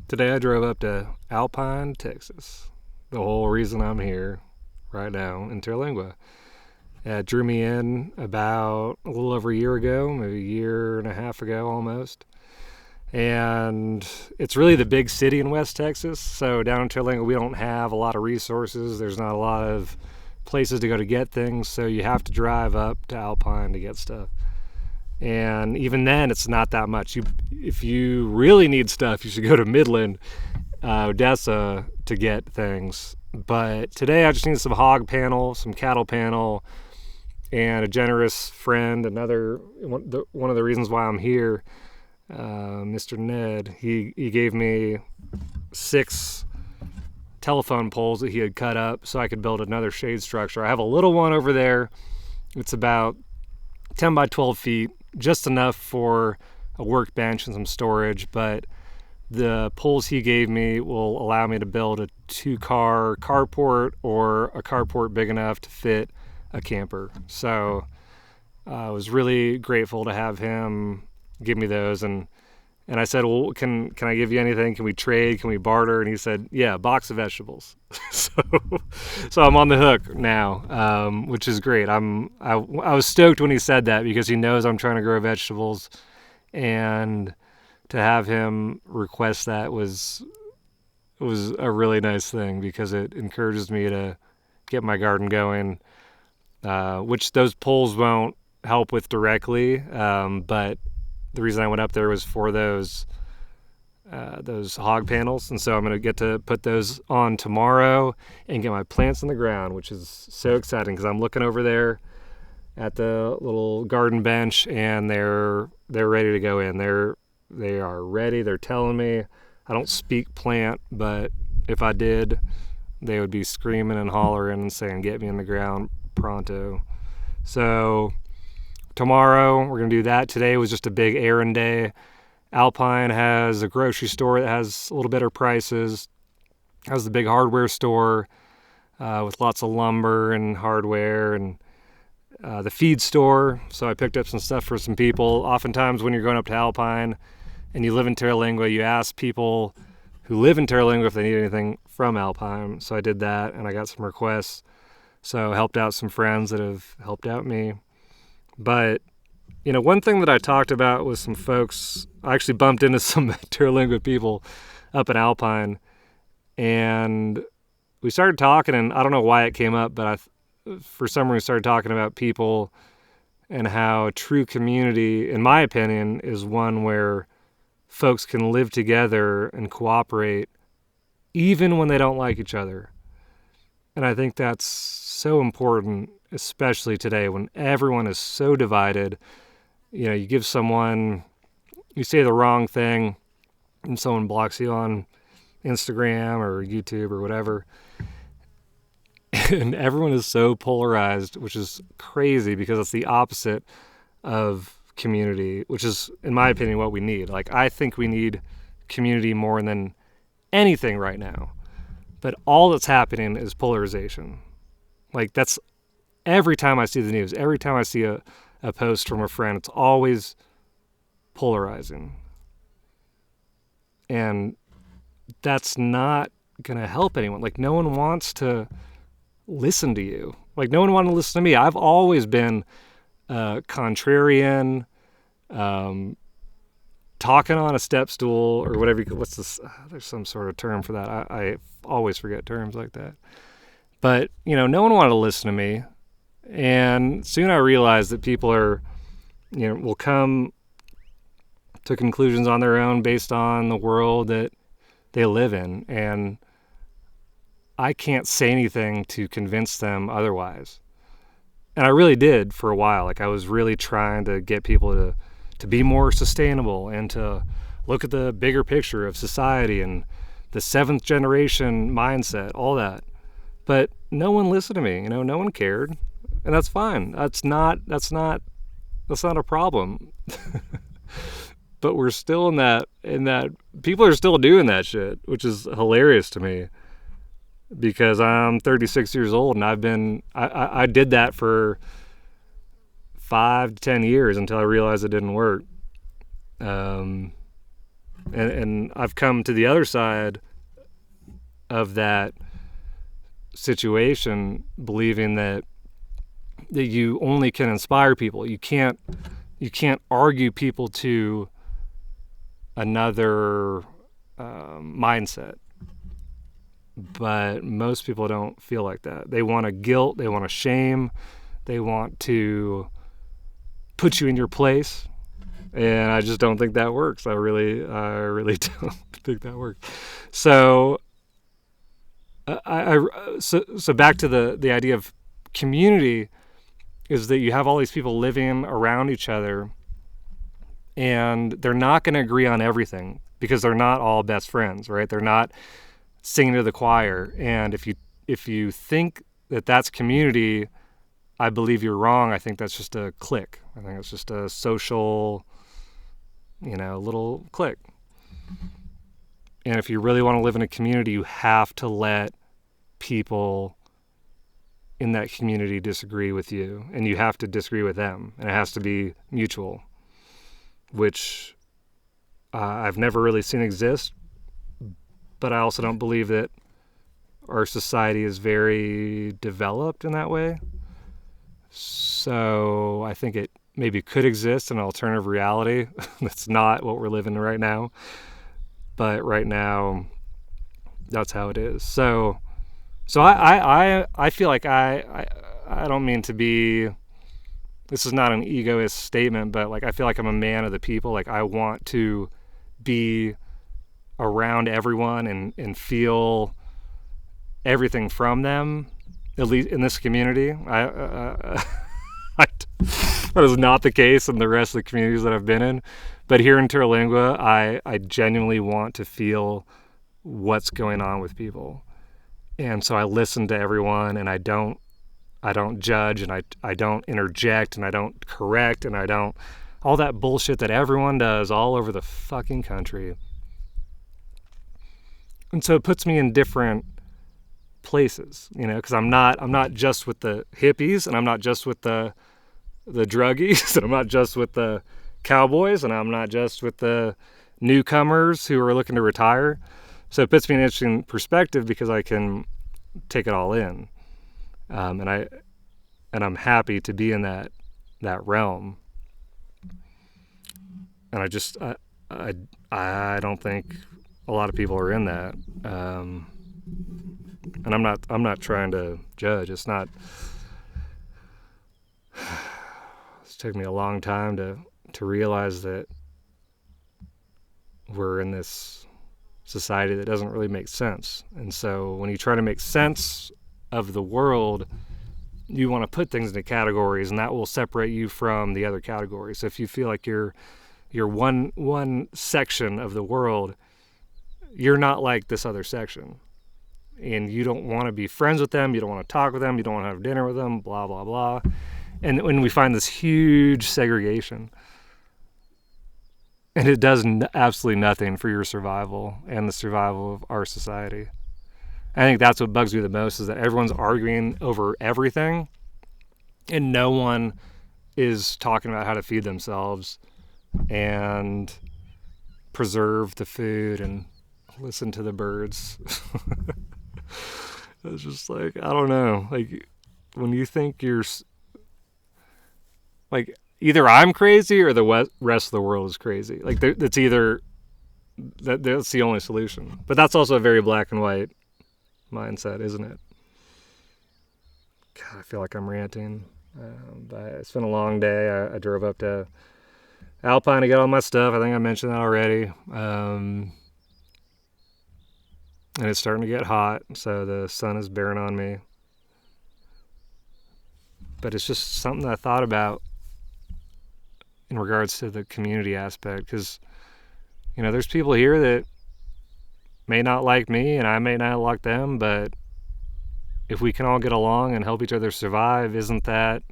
Today I drove up to Alpine, Texas. The whole reason I'm here right now in Terlingua. It drew me in about a little over a year ago, maybe a year and a half ago almost. And it's really the big city in West Texas. So down in Terlingua, we don't have a lot of resources. There's not a lot of places to go to get things. So you have to drive up to Alpine to get stuff. And even then, it's not that much. If you really need stuff, you should go to Midland, Odessa to get things. But today, I just need some hog panel, some cattle panel, and a generous friend. Another one of the reasons why I'm here, Mr. Ned. He gave me 6 telephone poles that he had cut up so I could build another shade structure. I have a little one over there. It's about 10 by 12 feet, just enough for a workbench and some storage, but the poles he gave me will allow me to build a 2-car carport or a carport big enough to fit a camper. So I was really grateful to have him give me those, and I said, well, can I give you anything? Can we trade? Can we barter? And he said, yeah, box of vegetables. so I'm on the hook now, which is great. I was stoked when he said that because he knows I'm trying to grow vegetables, and to have him request that was a really nice thing because it encourages me to get my garden going, which those poles won't help with directly, but the reason I went up there was for those hog panels, and so I'm going to get to put those on tomorrow and get my plants in the ground, which is so exciting because I'm looking over there at the little garden bench, and they're ready to go in. They are ready. They're telling me. I don't speak plant, but if I did, they would be screaming and hollering and saying, "Get me in the ground pronto." So tomorrow we're going to do that. Today was just a big errand day. Alpine has a grocery store that has a little better prices, has the big hardware store with lots of lumber and hardware, and the feed store. So I picked up some stuff for some people. Oftentimes when you're going up to Alpine and you live in Terlingua, you ask people who live in Terlingua if they need anything from Alpine. So I did that, and I got some requests. So I helped out some friends that have helped out me. But, one thing that I talked about with some folks, I actually bumped into some Terlingua people up in Alpine, and we started talking, and I don't know why it came up, but for some reason we started talking about people and how a true community, in my opinion, is one where folks can live together and cooperate even when they don't like each other. And I think that's so important, especially today when everyone is so divided. You give someone, you say the wrong thing, and someone blocks you on Instagram or YouTube or whatever. And everyone is so polarized, which is crazy because it's the opposite of community, which is, in my opinion, what we need. Like, I think we need community more than anything right now. But all that's happening is polarization. Like, that's every time I see the news, every time I see a post from a friend, it's always polarizing. And that's not going to help anyone. Like, no one wants to listen to you. Like, no one wanted to listen to me. I've always been contrarian, talking on a step stool or whatever. What's this? There's some sort of term for that. I always forget terms like that. But, no one wanted to listen to me. And soon I realized that people will come to conclusions on their own based on the world that they live in. And I can't say anything to convince them otherwise. And I really did for a while. Like, I was really trying to get people to be more sustainable and to look at the bigger picture of society and the 7th generation mindset, all that. But no one listened to me, no one cared. And that's fine. That's not a problem. But we're still in that people are still doing that shit, which is hilarious to me. Because I'm 36 years old and I did that for 5 to 10 years until I realized it didn't work. And I've come to the other side of that situation, believing that you only can inspire people. You can't argue people to another mindset. But most people don't feel like that. They want to guilt, they want to shame, they want to put you in your place. And I just don't think that works. I really don't think that works. So so back to the idea of community, is that you have all these people living around each other, and they're not going to agree on everything because they're not all best friends, right? They're not singing to the choir. And if you think that that's community, I believe you're wrong. I think that's just a clique. I think it's just a social, little clique. And if you really want to live in a community, you have to let people in that community disagree with you, and you have to disagree with them, and it has to be mutual, which I've never really seen exist. But I also don't believe that our society is very developed in that way. So I think it maybe could exist in an alternative reality. That's not what we're living in right now. But right now, that's how it is. So I feel like I don't mean to be, this is not an egoist statement, but like I feel like I'm a man of the people. Like I want to be around everyone and feel everything from them, at least in this community. That is not the case in the rest of the communities that I've been in. But here in Terlingua, I genuinely want to feel what's going on with people. And so I listen to everyone, and I don't judge, and I don't interject, and I don't correct, and I don't, all that bullshit that everyone does all over the fucking country. And so it puts me in different places, because I'm not just with the hippies, and I'm not just with the druggies, and I'm not just with the cowboys, and I'm not just with the newcomers who are looking to retire. So it puts me in an interesting perspective because I can take it all in, and I'm happy to be in that realm. And I don't think a lot of people are in that, and I'm not trying to judge. It's taken me a long time to realize that we're in this society that doesn't really make sense. And so when you try to make sense of the world, you want to put things into categories, and that will separate you from the other categories. So if you feel like you're one section of the world, you're not like this other section, and you don't want to be friends with them, you don't want to talk with them, you don't want to have dinner with them, blah blah blah. And when we find this huge segregation, and it does absolutely nothing for your survival and the survival of our society. I think that's what bugs me the most, is that everyone's arguing over everything, and no one is talking about how to feed themselves and preserve the food and listen to the birds. It's just like, I don't know. Like, when you think you're, like, either I'm crazy or the rest of the world is crazy. Like, that's either, that's the only solution. But that's also a very black and white mindset, isn't it? God, I feel like I'm ranting. It's been a long day. I drove up to Alpine to get all my stuff. I think I mentioned that already. And it's starting to get hot, so the sun is bearing on me. But it's just something that I thought about in regards to the community aspect, because, there's people here that may not like me and I may not like them, but if we can all get along and help each other survive, isn't that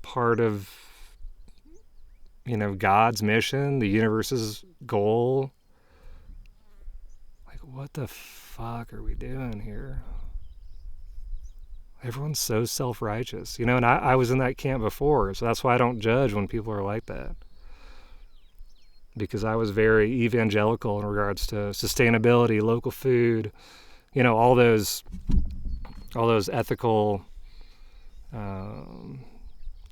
part of, God's mission, the universe's goal? Like, what the fuck are we doing here? Everyone's so self-righteous, and I was in that camp before, so that's why I don't judge when people are like that. because I was very evangelical in regards to sustainability, local food, all those ethical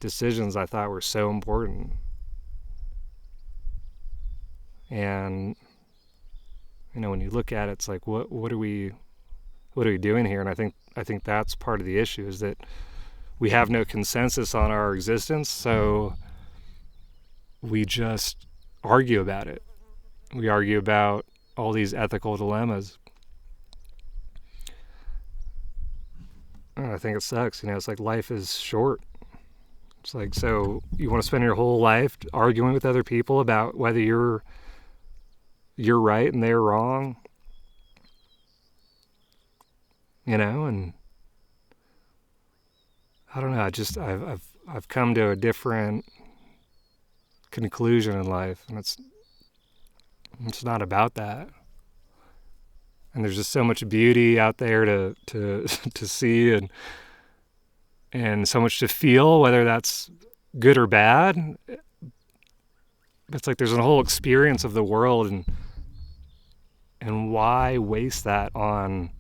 decisions I thought were so important. And when you look at it, it's like, what are we doing here? And I think that's part of the issue, is that we have no consensus on our existence, so we just argue about it. We argue about all these ethical dilemmas. And I think it sucks. It's like life is short. It's like, so you want to spend your whole life arguing with other people about whether you're right and they're wrong, and I don't know. I've come to a different conclusion in life, and it's not about that. And there's just so much beauty out there to to see, and so much to feel, whether that's good or bad. It's like there's a whole experience of the world, and why waste that on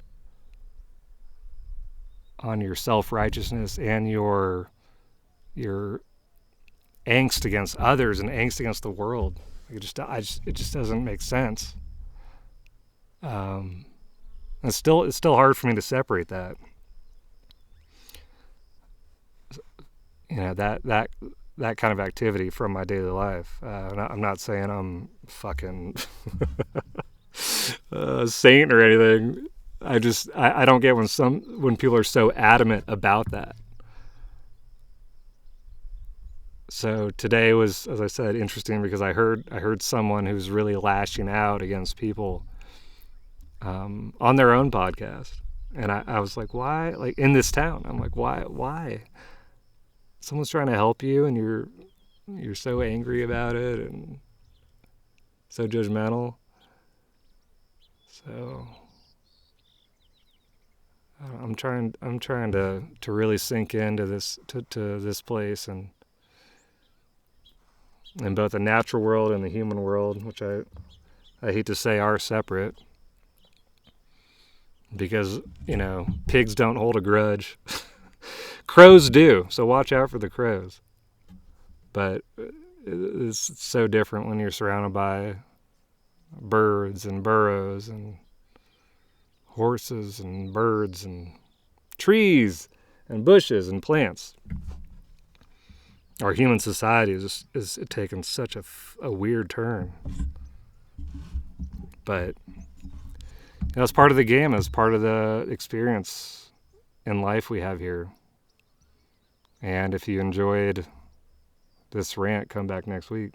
your self-righteousness and your angst against others and angst against the world? It just doesn't make sense. It's still hard for me to separate that. That kind of activity from my daily life. I'm not saying I'm fucking a saint or anything. I don't get when people are so adamant about that. So today was, as I said, interesting because I heard someone who's really lashing out against people on their own podcast, and I was like, why? Like, in this town, I'm like, why? Someone's trying to help you, and you're so angry about it and so judgmental. So I'm trying to really sink into this to this place, and in both the natural world and the human world, which I hate to say are separate, because pigs don't hold a grudge. Crows do, so watch out for the crows. But it's so different when you're surrounded by birds and burros and horses and birds and trees and bushes and plants. Our human society is taking such a weird turn. But it's part of the game. It's part of the experience in life we have here. And if you enjoyed this rant, come back next week.